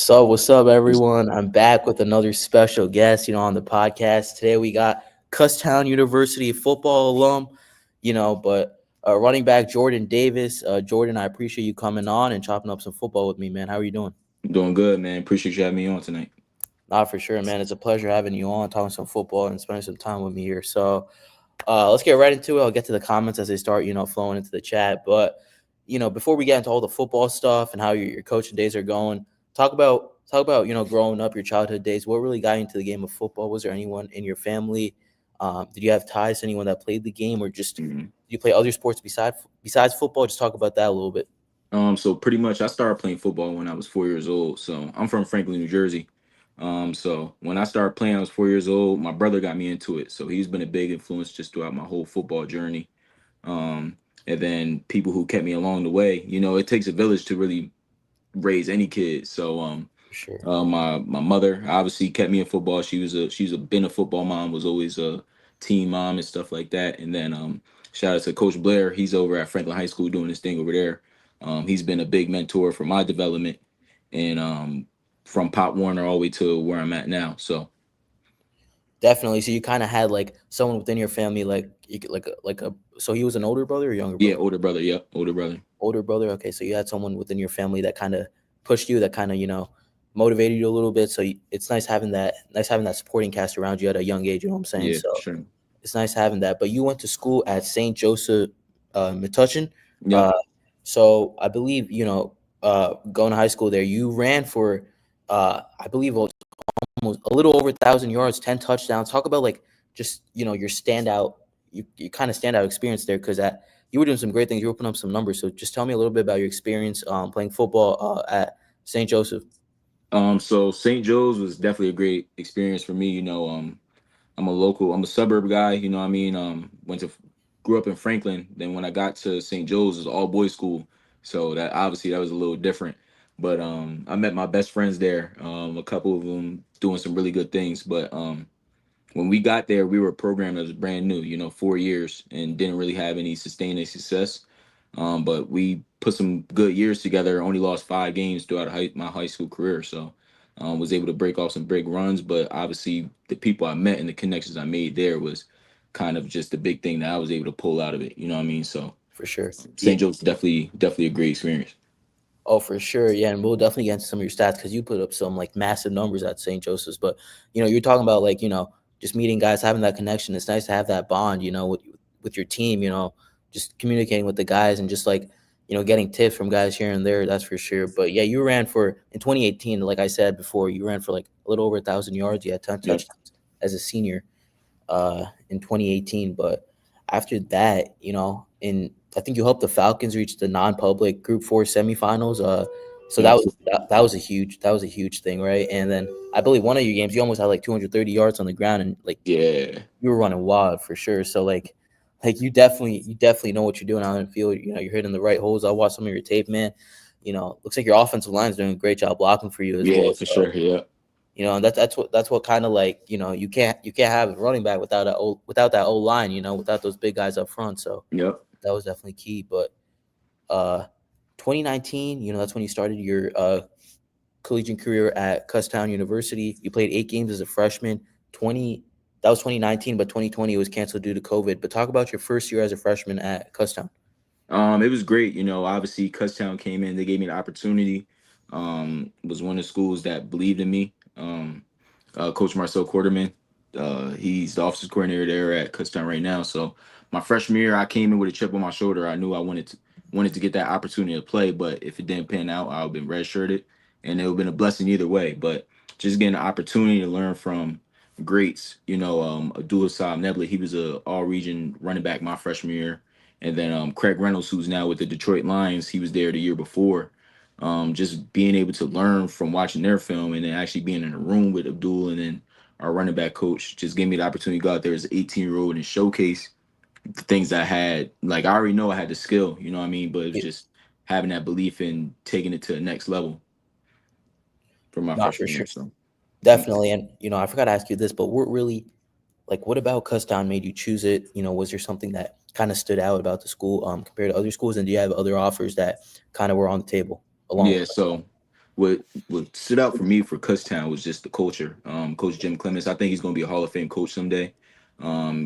What's up, everyone? I'm back with another special guest, on the podcast. Today we got Kutztown University football alum, but running back Jordan Davis. Jordan, I appreciate you coming on and chopping up some football with me, man. How are you doing? I'm doing good, man. Appreciate you having me on tonight. Not for sure, man. It's a pleasure having you on, talking some football and spending some time with me here. So let's get right into it. I'll get to the comments as they start, flowing into the chat. But, before we get into all the football stuff and how your coaching days are going, talk about, growing up, your childhood days. What really got you into the game of football? Was there anyone in your family? Did you have ties to anyone that played the game, or just did Mhm. you play other sports besides football? Just talk about that a little bit. So pretty much I started playing football when I was 4 years old. So I'm from Franklin, New Jersey. So when I started playing, I was 4 years old. My brother got me into it. So he's been a big influence just throughout my whole football journey. Um, and then people who kept me along the way. It takes a village to really raise any kid. So For sure. my mother obviously kept me in football. She's been a football mom, was always a team mom and stuff like that. And then shout out to Coach Blair. He's over at Franklin High School doing his thing over there. He's been a big mentor for my development, and from Pop Warner all the way to where I'm at now. So Definitely. So you kind of had like someone within your family, like like a. So he was an older brother or younger yeah, brother? older brother. Yep, older brother. Older brother. Okay, so you had someone within your family that kind of pushed you, that kind of motivated you a little bit. So it's nice having that supporting cast around you at a young age. You know what I'm saying? Yeah, So for sure. it's nice having that. But you went to school at St. Joseph, Metuchen. Yep. Uh, so I believe going to high school there, you ran for I believe almost a little over 1,000 yards, 10 touchdowns. Talk about like just your standout, you kind of standout experience there, because you were doing some great things. You were putting up some numbers. So just tell me a little bit about your experience playing football at St. Joseph. So St. Joe's was definitely a great experience for me. I'm a suburb guy, you know what I mean? Grew up in Franklin. Then when I got to St. Joe's, it was all boys school. So that obviously that was a little different. But I met my best friends there. A couple of them doing some really good things. But when we got there, we were a program that was brand new, 4 years, and didn't really have any sustained success. But we put some good years together. Only lost 5 games throughout my high school career. So was able to break off some big runs. But obviously, the people I met and the connections I made there was kind of just the big thing that I was able to pull out of it. You know what I mean? So For sure. Yeah. St. Joe's definitely a great experience. Oh, for sure. Yeah, and we'll definitely get into some of your stats because you put up some like massive numbers at St. Joseph's. But you're talking about like just meeting guys, having that connection. It's nice to have that bond, with your team. Just communicating with the guys and just like getting tips from guys here and there. That's for sure. But yeah, you ran for in 2018. Like I said before, you ran for like a little over 1,000 yards. You had 10 Yep. touchdowns as a senior in 2018. But after that, in I think you helped the Falcons reach the non-public Group 4 semifinals. So that Yep. was that was a huge thing, right? And then I believe one of your games, you almost had like 230 yards on the ground, and like Yeah. you were running wild for sure. So like you definitely know what you're doing out in the field. You're hitting the right holes. I watched some of your tape, man. Looks like your offensive line is doing a great job blocking for you as Yeah, well. for So sure. Yeah. and that's what kind of like you can't have a running back without that old line, without those big guys up front. So Yep. that was definitely key. But uh, 2019, that's when you started your collegiate career at Kuztown University. You played 8 games as a freshman. 20 That was 2019, but 2020 was canceled due to COVID. But talk about your first year as a freshman at Kuztown. It was great. Obviously Kutztown came in, they gave me the opportunity. Was one of the schools that believed in me. Coach Marcel Quarterman, he's the officer coordinator there at Kutztown right now. So my freshman year, I came in with a chip on my shoulder. I knew I wanted to get that opportunity to play, but if it didn't pan out, I would have been redshirted, and it would have been a blessing either way. But just getting the opportunity to learn from greats, Abdul Saab Nebla, he was a all region running back my freshman year. And then Craig Reynolds, who's now with the Detroit Lions, he was there the year before. Just being able to learn from watching their film and then actually being in a room with Abdul and then our running back coach just gave me the opportunity to go out there as an 18-year-old and showcase the things I had. Like, I already know I had the skill, you know what I mean? But it was Yeah, just having that belief and taking it to the next level for my not for freshman sure. year. So, yeah. Definitely. And I forgot to ask you this, but what about Kutztown made you choose it? Was there something that kind of stood out about the school compared to other schools? And do you have other offers that kind of were on the table along with Yeah, Kutztown? what stood out for me for Kutztown was just the culture. Coach Jim Clements, I think he's going to be a Hall of Fame coach someday.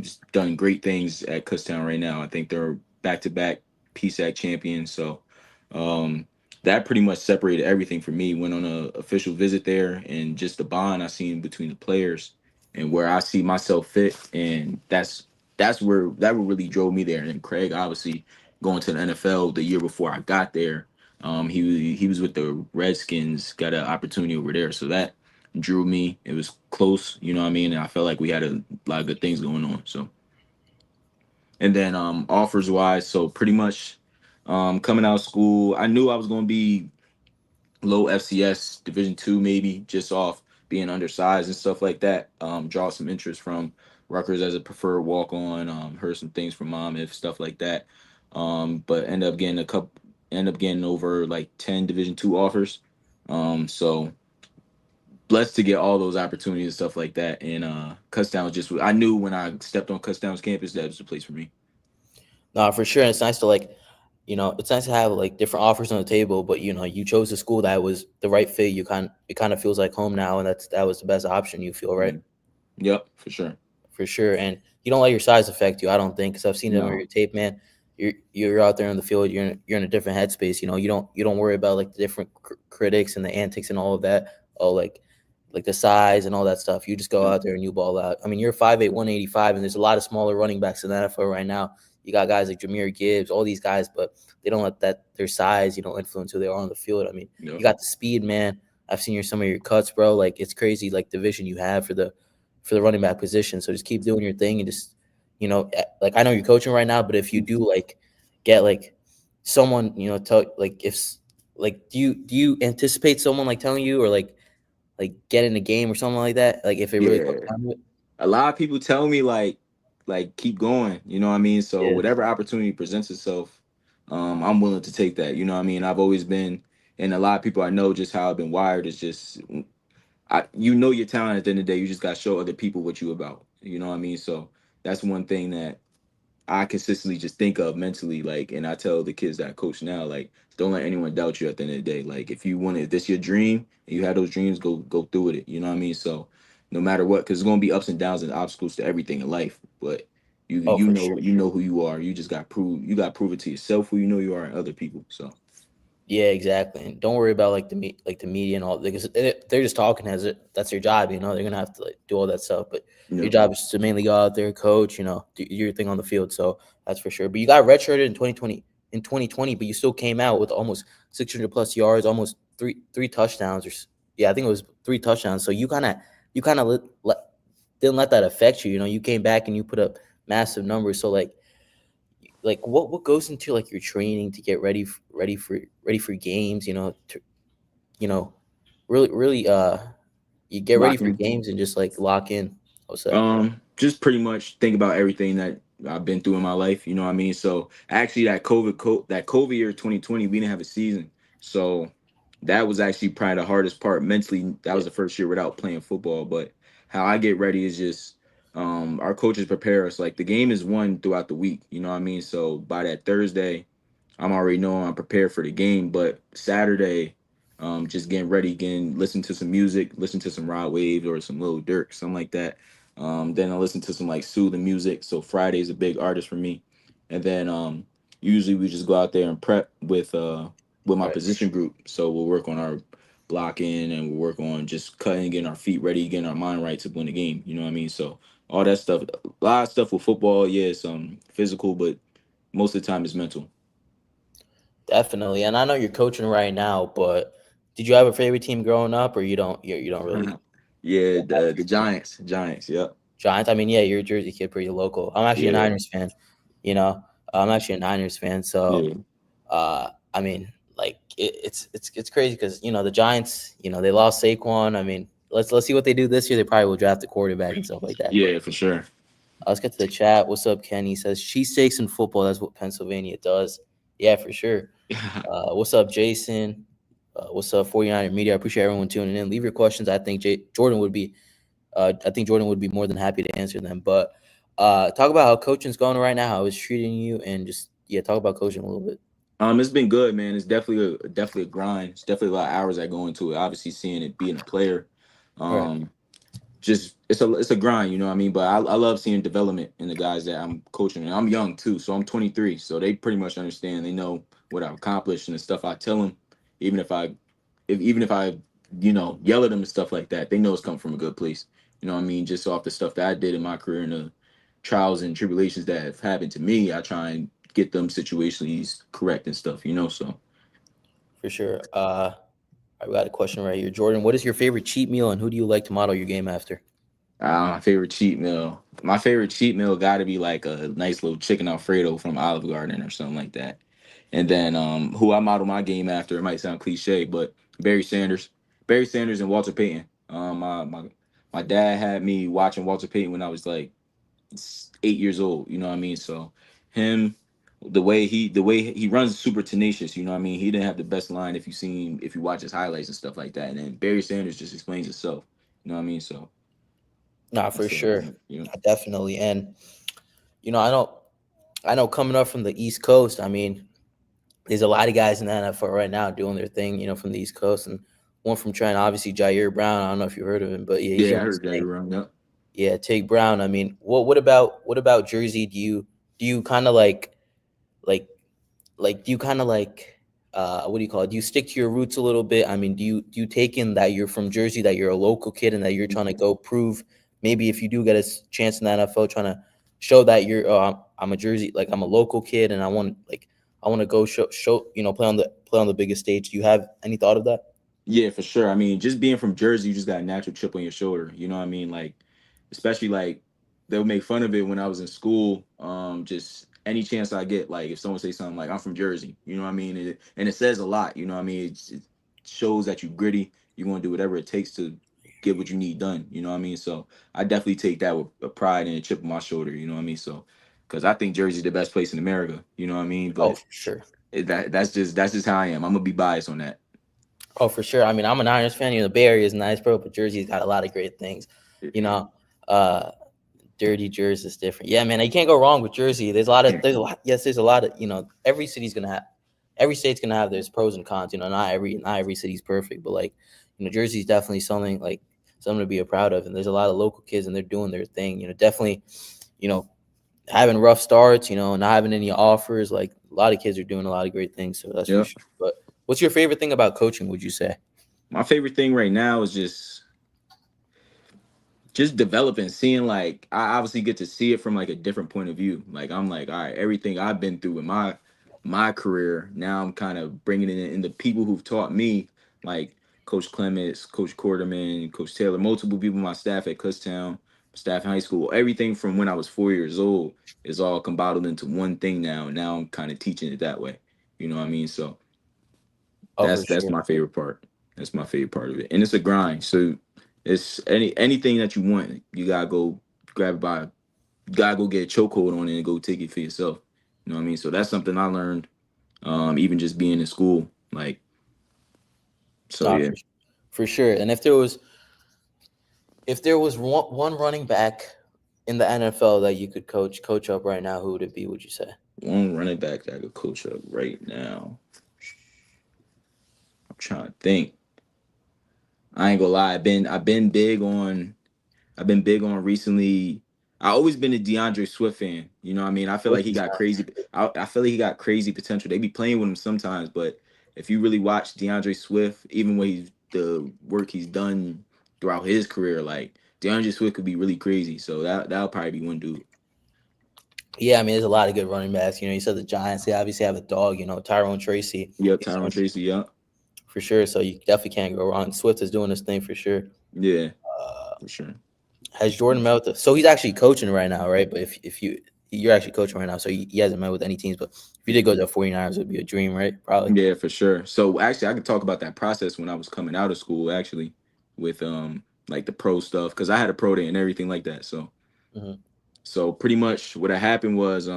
Just done great things at Kutztown right now. I think they're back to back PSAC champions. So um, that pretty much separated everything for me. Went on a official visit there, and just the bond I seen between the players and where I see myself fit, and that's where that really drove me there. And then Craig, obviously, going to the NFL the year before I got there. He was with the Redskins, got an opportunity over there, so that drew me. It was close, you know what I mean, and I felt like we had a lot of good things going on. So, and then offers wise, so pretty much coming out of school, I knew I was going to be low FCS Division 2, maybe just off being undersized and stuff like that. Draw some interest from Rutgers as a preferred walk on. Heard some things from mom if stuff like that. But end up getting over like 10 Division 2 offers. So blessed to get all those opportunities and stuff like that. And Kutztown was just I knew when I stepped on Kutztown's campus that was the place for me. No, for sure. And it's nice to it's nice to have like different offers on the table, but you chose a school that was the right fit. It kind of feels like home now, and that was the best option. You feel right. Mhm. Yep, for sure. For sure. And you don't let your size affect you, I don't think, because I've seen it on No. your tape, man. You're out there in the field. You're in a different headspace. You don't worry about like the different critics and the antics and all of that. Oh, like the size and all that stuff. You just go Yep. out there and you ball out. I mean, you're 5'8", 185, and there's a lot of smaller running backs in the NFL right now. You got guys like Jameer Gibbs, all these guys, but they don't let their size, influence who they are on the field. I mean, you Yep. got the speed, man. I've seen some of your cuts, bro. Like it's crazy, like the vision you have for the running back position. So just keep doing your thing and just, like I know you're coaching right now, but if you do like get like someone, tell like if like do you anticipate someone like telling you or like get in a game or something like that? Like if it really comes Yeah. down to it? A lot of people tell me like keep going, you know what I mean? So Yeah, whatever opportunity presents itself, I'm willing to take that. You know what I mean? I've always been, and a lot of people I know just how I've been wired is just you know your talent at the end of the day, you just gotta show other people what you about. You know what I mean? So that's one thing that I consistently just think of mentally, like, and I tell the kids that I coach now, like, don't let anyone doubt you at the end of the day. Like, if you want it, if this your dream and you have those dreams, go through with it. You know what I mean? So, no matter what, because there's gonna be ups and downs and obstacles to everything in life, but oh for sure. you know who you are. You just got to prove it to yourself who you know you are and other people. So, Yeah, exactly. And don't worry about like the media and all because they're just talking as it that's their job. They're gonna have to like do all that stuff. But your yeah, job is to mainly go out there, coach. Do your thing on the field. So that's for sure. But you got redshirted in 2020, but you still came out with almost 600 plus yards, almost three touchdowns. Yeah, I think it was 3 touchdowns. So you kind of didn't let that affect you. You came back and you put up massive numbers. So like what goes into like your training to get ready for games, you know really you get ready for locking. games and just like lock in. What's that? Just pretty much think about everything that I've been through in my life. You know what I mean? So actually, that COVID year 2020, we didn't have a season, so that was actually probably the hardest part mentally. That Yeah, was the first year without playing football. But how I get ready is just our coaches prepare us. Like the game is won throughout the week. You know what I mean? So by that Thursday, I'm already knowing I'm prepared for the game. But Saturday, just getting ready, listen to some music, listen to some Rod Wave or some Lil Durk, something like that. Then I listen to some like soothing music. So Friday's a big artist for me. And then usually we just go out there and prep with my right. position group. So we'll work on our blocking and we'll work on just cutting, getting our feet ready, getting our mind right to win the game. You know what I mean? So all that stuff, a lot of stuff with football, yeah, it's physical, but most of the time it's mental. Definitely. And I know you're coaching right now, but did you have a favorite team growing up, or you don't really Yeah, have the Giants, yep. Giants? I mean, yeah, you're a Jersey kid, pretty local. I'm actually a Yeah, Niners fan. you know I'm actually a Niners fan, so yeah. I mean, like it's crazy because the Giants, they lost Saquon. I mean, let's see what they do this year. They probably will draft a quarterback and stuff like that. But Yeah, for sure. let's get to the chat. What's up, Kenny? Says cheesesteaks in football. That's what Pennsylvania does. Yeah, for sure. What's up, Jason? What's up, 49er Media? I appreciate everyone tuning in. Leave your questions. I think Jordan would be more than happy to answer them. But talk about how coaching's going right now, how it's treating you, and just talk about coaching a little bit. It's been good, man. It's definitely a grind. It's definitely a lot of hours that go into it. Obviously, seeing it being a player, Right. um, just it's a grind, you know what I mean. But I love seeing development in the guys that I'm coaching, and I'm young too, so I'm 23, so they pretty much understand. They know what I've accomplished and the stuff I tell them, even if I, even if I, yell at them and stuff like that, they know it's coming from a good place. You know what I mean? Just off the stuff that I did in my career and the trials and tribulations that have happened to me, I try and get them situations correct and stuff. So. For sure. I got a question right here, Jordan. What is your favorite cheat meal, and who do you like to model your game after? My favorite cheat meal. My favorite cheat meal got to be like a nice little chicken Alfredo from Olive Garden or something like that. And then who I model my game after, it might sound cliche, but Barry Sanders. Barry Sanders and Walter Payton. My dad had me watching Walter Payton when I was like 8 years old. You know what I mean? So him, the way he runs super tenacious. You know what I mean? He didn't have the best line if you watch his highlights and stuff like that. And then Barry Sanders just explains himself. You know what I mean? So Nah, for that's sure. you know. Definitely. And I know coming up from the East Coast, I mean, there's a lot of guys in the NFL right now doing their thing, from the East Coast, and one from Trent, obviously Jair Brown. I don't know if you heard of him, but yeah, he's Yeah, doing I his heard that thing. you're wrong. Yep. Yeah, take Brown. I mean, what about Jersey? Do you kind of like do you kind of what do you call it? Do you stick to your roots a little bit? I mean, do you take in that you're from Jersey, that you're a local kid, and that you're trying to go prove, maybe if you do get a chance in the NFL, trying to show that you're I'm a Jersey, like I'm a local kid, and I want to go show play on the biggest stage. Do you have any thought of that? Yeah, for sure. I mean, just being from Jersey, you just got a natural chip on your shoulder. You know what I mean? Like, especially like they would make fun of it when I was in school. Just any chance I get, like if someone say something like I'm from Jersey, you know what I mean? And it says a lot. You know what I mean? It shows that you gritty. You're gonna do whatever it takes to get what you need done. You know what I mean? So I definitely take that with a pride and a chip on my shoulder. You know what I mean? So because I think Jersey's the best place in America. You know what I mean? Oh, But for sure. that's just how I am. I'm gonna be biased on that. Oh, for sure. I mean, I'm a Niners fan. The Bay Area is nice, bro, but Jersey's got a lot of great things. You know, uh, dirty Jersey is different. Yeah, man, you can't go wrong with Jersey. There's a lot. Yes, there's a lot of every state's gonna have there's pros and cons. Not every city's perfect, but like, Jersey's definitely something to be proud of. And there's a lot of local kids, and they're doing their thing. Definitely, you know, having rough starts, not having any offers. Like a lot of kids are doing a lot of great things. So that's for Yeah. sure. But what's your favorite thing about coaching? Would you say? My favorite thing right now is just developing, seeing like I obviously get to see it from like a different point of view. Like I'm like, all right, everything I've been through in my career, now I'm kind of bringing it in the people who've taught me, like Coach Clements, Coach Quarterman, Coach Taylor, multiple people on my staff at Kutztown, staff in high school, everything from when I was 4 years old is all combined into one thing now. And now I'm kind of teaching it that way. You know what I mean? So Oh, for that's sure. my favorite part. That's my favorite part of it, and it's a grind. So it's anything that you want, you gotta go grab it by, you gotta go get a chokehold on it and go take it for yourself. You know what I mean? So that's something I learned, even just being in school. Like, so Nah, yeah, for sure. And if there was one running back in the NFL that you could coach up right now, who would it be? Would you say? one running back that I could coach up right now. I'm trying to think. I ain't gonna lie. I've been big on recently. I always been a DeAndre Swift fan. You know what I mean? I feel like he Swifties, got huh? crazy. I feel like he got crazy potential. They be playing with him sometimes, but if you really watch DeAndre Swift, even when the work he's done throughout his career, like DeAndre Swift could be really crazy. So that'll probably be one dude. Yeah, I mean, there's a lot of good running backs. You said the Giants. They obviously have a dog. Tyrone Tracy. Yep, He's Tyron doing Tracy. Yep. for sure. So you definitely can't go wrong. Swift is doing his thing for sure. Yeah, Uh, for sure. has Jordan met with so he's actually coaching right now, right? But if you're actually coaching right now, so he hasn't met with any teams. But if you did go to the 49ers, it would be a dream, right? Probably. Yeah, for sure. So actually, I could talk about that process when I was coming out of school, actually, with like the pro stuff, because I had a pro day and everything like that. So Hmm. so pretty much what had happened was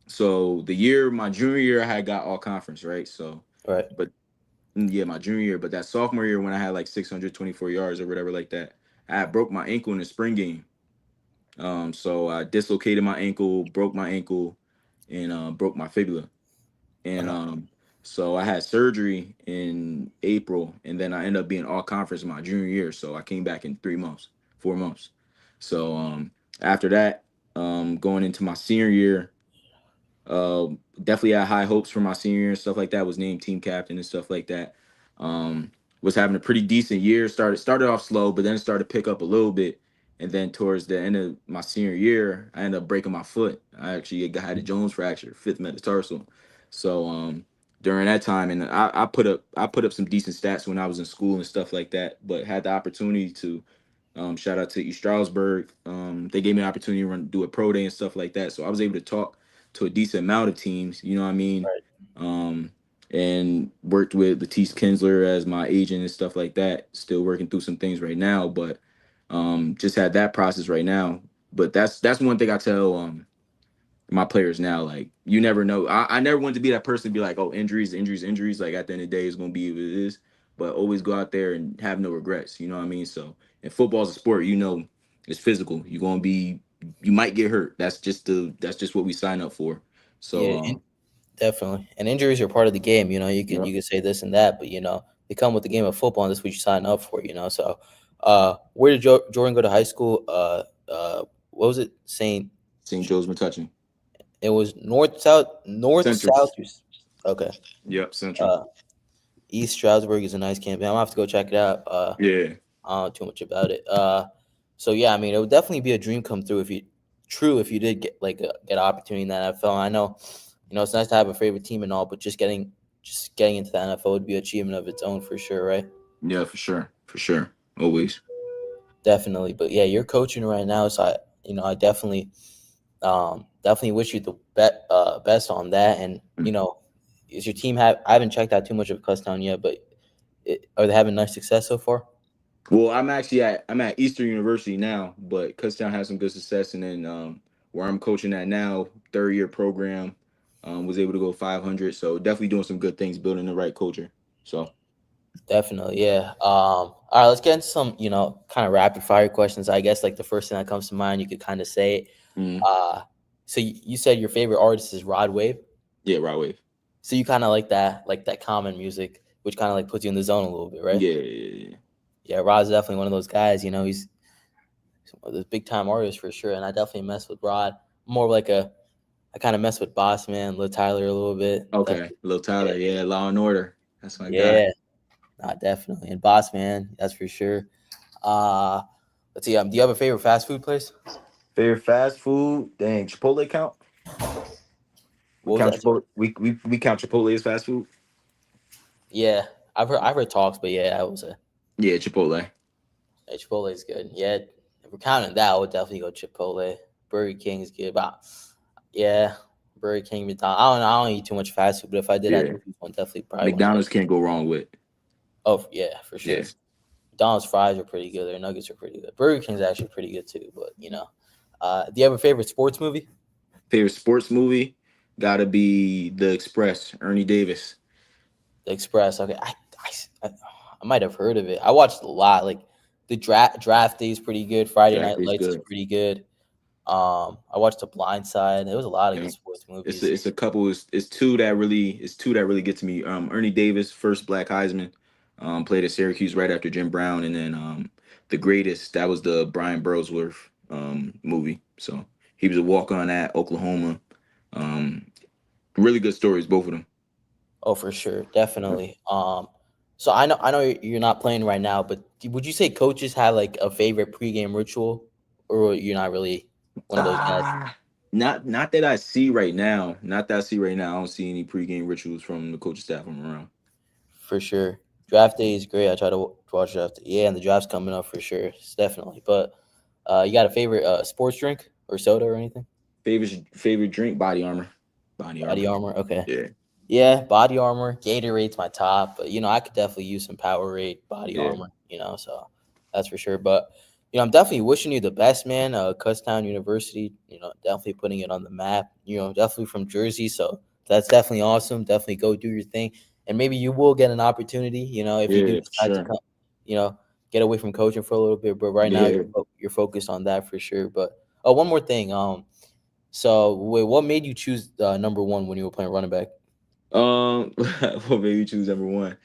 so my junior year I had got all conference, right? So Right. but yeah, my junior year, but that sophomore year when I had like 624 yards or whatever like that, I had broke my ankle in the spring game. So I dislocated my ankle, broke my ankle, and broke my fibula. and Uh-huh. so I had surgery in April, and then I ended up being all conference my junior year. So I came back in 3 months, 4 months. So after that, going into my senior year, definitely had high hopes for my senior year and stuff like that. Was named team captain and stuff like that. Um, was having a pretty decent year. Started off slow, but then started to pick up a little bit. And then towards the end of my senior year, I ended up breaking my foot. I actually had a Jones fracture, fifth metatarsal. So during that time, and I put up some decent stats when I was in school and stuff like that. But had the opportunity to shout out to East Stroudsburg. They gave me an opportunity to do a pro day and stuff like that. So I was able to talk to a decent amount of teams, you know what I mean? Right. Um, and worked with Latisse Kinsler as my agent and stuff like that. Still working through some things right now, but just had that process right now. But that's one thing I tell my players now. Like, you never know. I never want to be that person to be like, oh, injuries, injuries, injuries. Like, at the end of the day, it's gonna be what it is. But always go out there and have no regrets. You know what I mean? So, and football's a sport. You know, it's physical. You're gonna be. You might get hurt. That's just what we sign up for. So, Yeah, definitely. And injuries are part of the game. yeah. You could say this and that, but they come with the game of football, and that's what you sign up for. So, where did Jordan go to high school? What was it? Saint. St. Joe's Metuchen. It was north, Central. south. Okay. Yep, Central. Uh, East Stroudsburg is a nice campus. I'm gonna have to go check it out. Yeah. I don't know too much about it. So yeah, I mean, it would definitely be a dream come through if you did get an opportunity in the NFL. I know, it's nice to have a favorite team and all, but just getting into the NFL would be an achievement of its own for sure, right? Yeah, for sure. For sure. Always. Definitely. But yeah, you're coaching right now, so I definitely wish you the best on that. And is your team have? I haven't checked out too much of Kuztown yet, but are they having nice success so far? Well, I'm at Eastern University now, but Kutztown has some good success, and then where I'm coaching at now, third year program, was able to go 500. So definitely doing some good things, building the right culture. So Definitely, yeah. All right, let's get into some, kind of rapid fire questions. I guess like the first thing that comes to mind, you could kind of say it. mm, Uh, so you said your favorite artist is Rod Wave. yeah, right wave. So you kind of like that common music, which kind of like puts you in the zone a little bit, right? Yeah, yeah, yeah. Yeah, Rod's definitely one of those guys. He's one of those big time artists for sure, and I definitely mess with Rod. More like I kind of mess with Boss Man, Lil Tyler a little bit. That's Okay, Lil yeah, Tyler, yeah, Law and Order. That's my guy. yeah, definitely, and Boss Man, that's for sure. Uh, let's see. Do you have a favorite fast food place? Favorite fast food? Dang, Chipotle count? We What was count that? Sorry. Chipotle. We count Chipotle as fast food. Yeah, I've heard talks, but yeah, I would say Yeah, Chipotle. Chipotle is good. Yeah, if we're counting that, I would definitely go Chipotle. Burger King is good, but yeah, Burger King, McDonald's. I don't know. I don't eat too much fast food, but if I did have Yeah, to choose one, definitely probably want to go. McDonald's can't go wrong with. Oh yeah, for Yeah. sure. McDonald's fries are pretty good. Their nuggets are pretty good. Burger King's actually pretty good too. But do you have a favorite sports movie? Favorite sports movie? Gotta be The Express, Ernie Davis. The Express. Okay, I, I might have heard of it. I watched a lot. Like the draft day is pretty good. Friday Draft Night is Lights is good. pretty good. I watched The Blind Side. There was a lot of Yeah. good sports It's movies. a, it's a couple. It's two that really get to me. Ernie Davis, first Black Heisman, played at Syracuse right after Jim Brown, and then The Greatest. That was the Brian Burlsworth movie. So he was a walk on at Oklahoma. Um, really good stories, both of them. Oh, for sure, definitely. So I know you're not playing right now, but would you say coaches have like a favorite pregame ritual, or you're not really one of those guys? Not that I see right now. Not that I see right now. I don't see any pregame rituals from the coaching staff from around. For sure. Draft day is great. I try to watch draft day. Yeah, and the draft's coming up for sure. It's definitely. But you got a favorite sports drink or soda or anything? Favorite drink? Body Armor. Body Body Armor. Armor. Okay. Yeah. Yeah, Body Armor. Gatorade's my top, but I could definitely use some Powerade, Body Yeah. Armor. So that's for sure. But I'm definitely wishing you the best, man. Kutztown University. Definitely putting it on the map. Definitely from Jersey, so that's definitely awesome. Definitely go do your thing, and maybe you will get an opportunity. If you do Yeah, for decide to sure. come, get away from coaching for a little bit. But right now, Yeah. you're focused on that for sure. But one more thing. So wait, what made you choose number one when you were playing running back? What made you choose number one?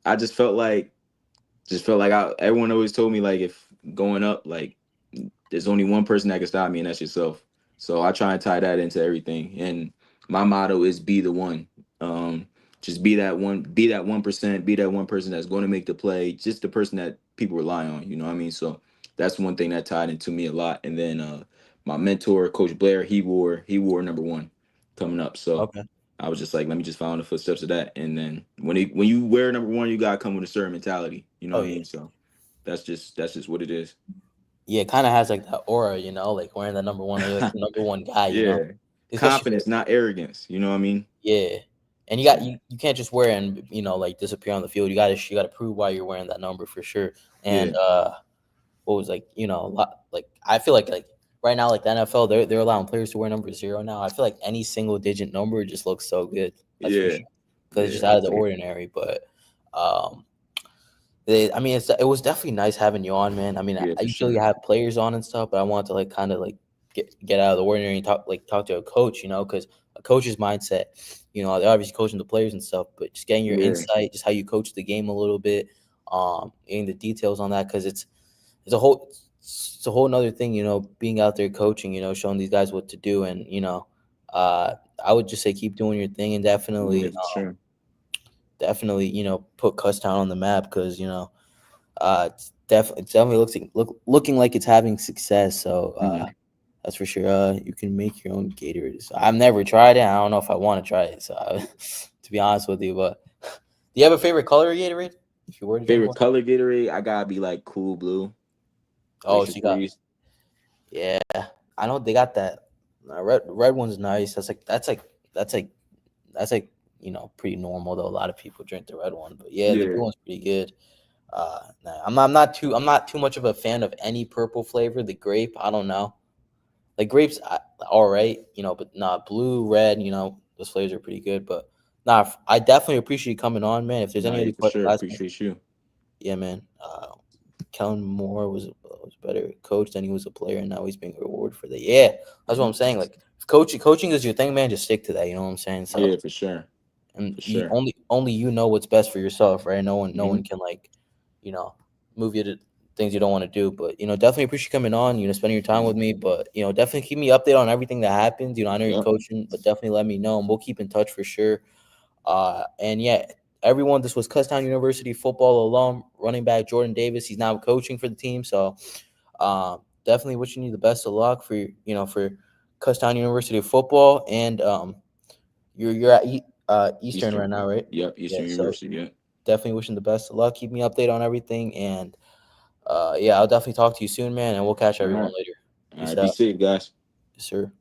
I just felt like everyone always told me like if going up, like there's only one person that can stop me, and that's yourself. So I try and tie that into everything. And my motto is be the one. Um, just be that 1%, be that one person that's going to make the play, just the person that people rely on. You know what I mean? So that's one thing that tied into me a lot. And then my mentor, Coach Blair, he wore number one coming up. So Okay. I was just like, let me just follow in the footsteps of that. And then when you wear number one, you gotta come with a certain mentality. You know Oh what I yeah. mean? So that's just what it is. Yeah, it kind of has like that aura, like wearing the number one, or you're like the number one guy. Yeah. Especially for Confidence, not arrogance. You know what I mean? yeah. And you got So you can't just wear it and like disappear on the field. You gotta prove why you're wearing that number for sure. And yeah, what was like, a lot like I feel like right now, like the NFL, they're allowing players to wear number 0 now. I feel like any single digit number just looks so good. That's for yeah, sure. Because it's just yeah. out I of the think ordinary. But um I mean, it was definitely nice having you on, man. I mean, yeah, I for usually sure. have players on and stuff, but I wanted to like kind of like get out of the ordinary and talk to a coach, because a coach's mindset, they're obviously coaching the players and stuff, but just getting your Yeah, insight, just how you coach the game a little bit, getting the details on that, because it's a whole nother thing, being out there coaching, showing these guys what to do, and uh, I would just say keep doing your thing and yeah, definitely, for sure. put Kuztown on the map because it's definitely looking like it's having success. So Hmm. that's for sure. You can make your own Gatorade. So I've never tried it. I don't know if I want to try it. So to be honest with you, but do you have a favorite color of Gatorade? If you were to drink Favorite one. color Gatorade, I gotta be like cool blue, Oh, Glacier so you got Freeze. yeah. I know they got that. Red one's nice. That's like pretty normal though. A lot of people drink the red one, but yeah, the blue Yeah, one's pretty good. Nah, I'm not too much of a fan of any purple flavor. The grape, I don't know. Like grapes, all right, but nah, blue, red, those flavors are pretty good. But nah, I definitely appreciate you coming on, man. If there's nah, any yeah, other for sure. last, Appreciate you. yeah, man. Kellen Moore was a better coach than he was a player, and now he's being rewarded for that. Yeah, that's what Hmm. I'm saying. Like, if coaching is your thing, man, just stick to that. You know what I'm saying? So, Yeah, for sure, and for you sure. only know what's best for yourself, right? No one Hmm. can like, you know, move you to things you don't want to do. But definitely appreciate you coming on. Spending your time with me. But definitely keep me updated on everything that happens. I know you're Yep. coaching, but definitely let me know, and we'll keep in touch for sure. And yeah, everyone, this was Kutztown University football alum, running back Jordan Davis. He's now coaching for the team. So definitely wishing you the best of luck for Kutztown University football. And you're at Eastern Eastern. right now, right? Yep. Yeah. Eastern So University. Yep. definitely wishing the best of luck. Keep me updated on everything. And yeah, I'll definitely talk to you soon, man. And we'll catch All everyone right. later. All Peace right. Be out. safe, guys. Yes, sir.